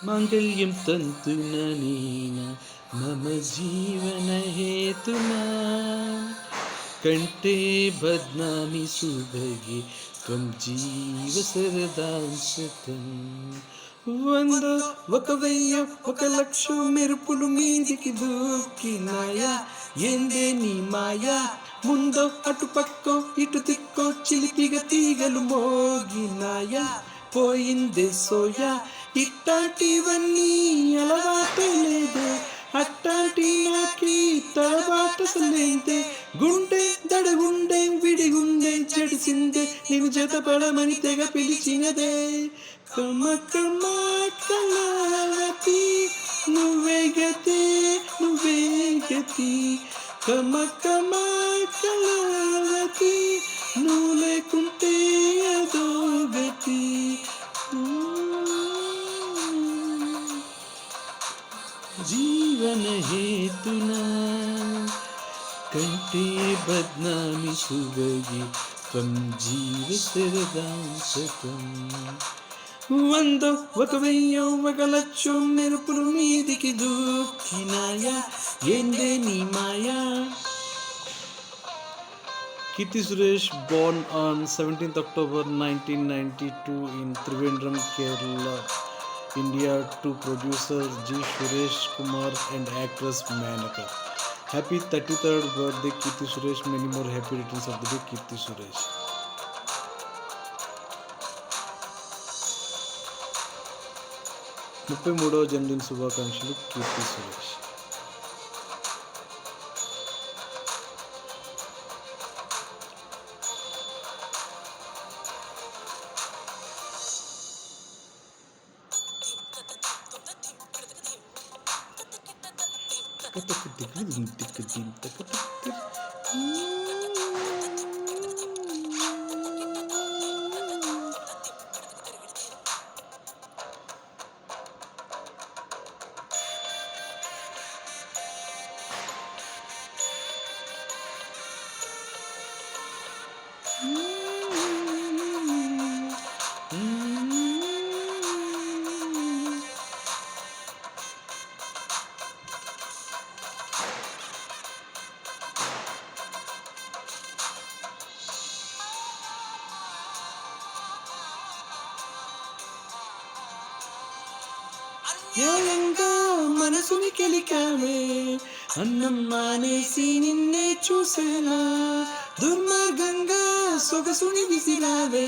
మాంగళ్యం తంతుననేన మమ జీవన హేతునా కంఠే బధ్నామి సుభగే త్వం జీవ సరదాం శతం. వంద ఒక వెయ్య ఒక లక్ష మెరుపులు మీదికి దూకినాయా, ఏందే నీ మాయా, ముందో అటు పక్కో ఇటు తిక్కో చిలిపిగ తీగలు మోగినాయా, పోయిందే సోయా. ఇట్టాంటివన్నీ అలవాటే లేదే, అట్టాంటి నాకి తడబాటసలేందే, గుండె దడగుండె విడిగుండె చెడిసిందే, నేను జతపడమని తెగ పిలిచినదే. కమ కమ కళావతి నువ్వే గతి, నువ్వే గతి. కమ కమ కళావతి నువ్వు లేకుంటే అదో గతి. జీవన హేతునా కంటే బద్నామి సుభగి త్వం జీవ సరదాం శతం. వందో ఒక వెయ్యో ఒక లక్షో మెరుపులు మీదికి దూకినాయా, ఏందే నీ మాయా. Kirti Suresh, born on 17th October 1992 in Trivandrum, Kerala, India, to producers G. Suresh Kumar and actress Manaka. Happy 33rd birthday, Kirti Suresh. Many more happy returns of the day, Kirti Suresh. 33వ జన్మదిన శుభాకాంక్షలు కీర్తి సురేష్. న్యాయంగా మనసుని కెలికావే, అన్నం మానేసి నిన్నే చూసేలా, దుర్మార్గంగా సొగసుని విసిరావే,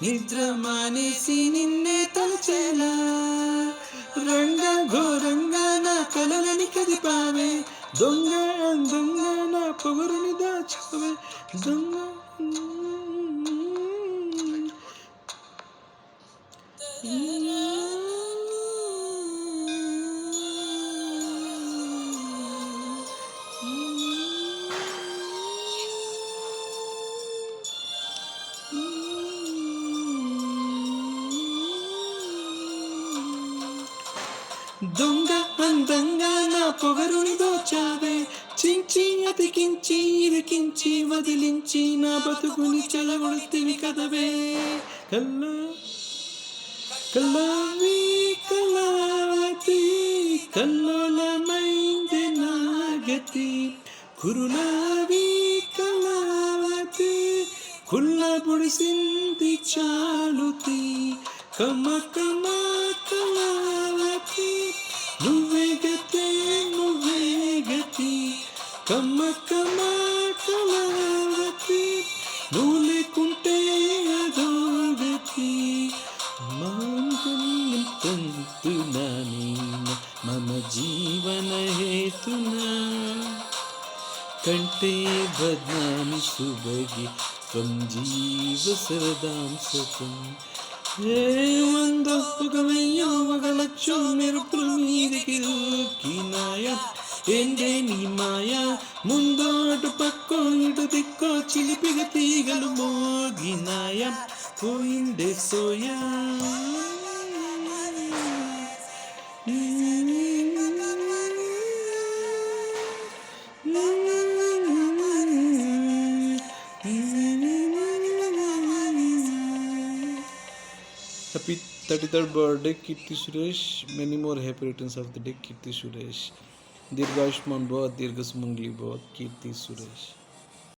నిద్ర మానేసి నిన్నే తలచేలా, రంగ ఘోరంగా నా కలలని కదిపావే, దొంగ దొంగ నా పొగరుని దాచావే, దొంగ దొంగ అందంగా నా పొగరుని దోచావే, చించి అతికించి ఇరికించి వదిలించి నా బతుకుని చెలగొడితివి కదవే. కల్లా కల్లావి కళావతి కల్లోలమైంది నా గతి, కురులావి కళావతి కుల్ల పొడిసింది చాలుతి. కమ కమ కళావతి నువ్వే గతి, నువ్వే గతి. కమ కమ కళావతి నువ్వు లేకుంటే అదో గతి. మాంగళ్యం తంతునా నేన మమ జీవన హేతునా కంఠే బధ్నామి సుభగే త్వం జీవ సరదాం శతం. వందో ఒక వెయ్యో ఒక లక్షో మెరుపులు మీదికి దూకినాయా, ఏందే నీ మాయా, ముందో అటు పక్కో ఇటు దిక్కో చిలిపిగ తీగలు మోగినాయా, పోయిందే soya. Happy 33rd birthday Kirti Suresh. Many more happy returns of the day Kirti Suresh. दीर्घायुष्मान बहुत दीर्घ सुमंगली बहुत कीर्ति सुरेश.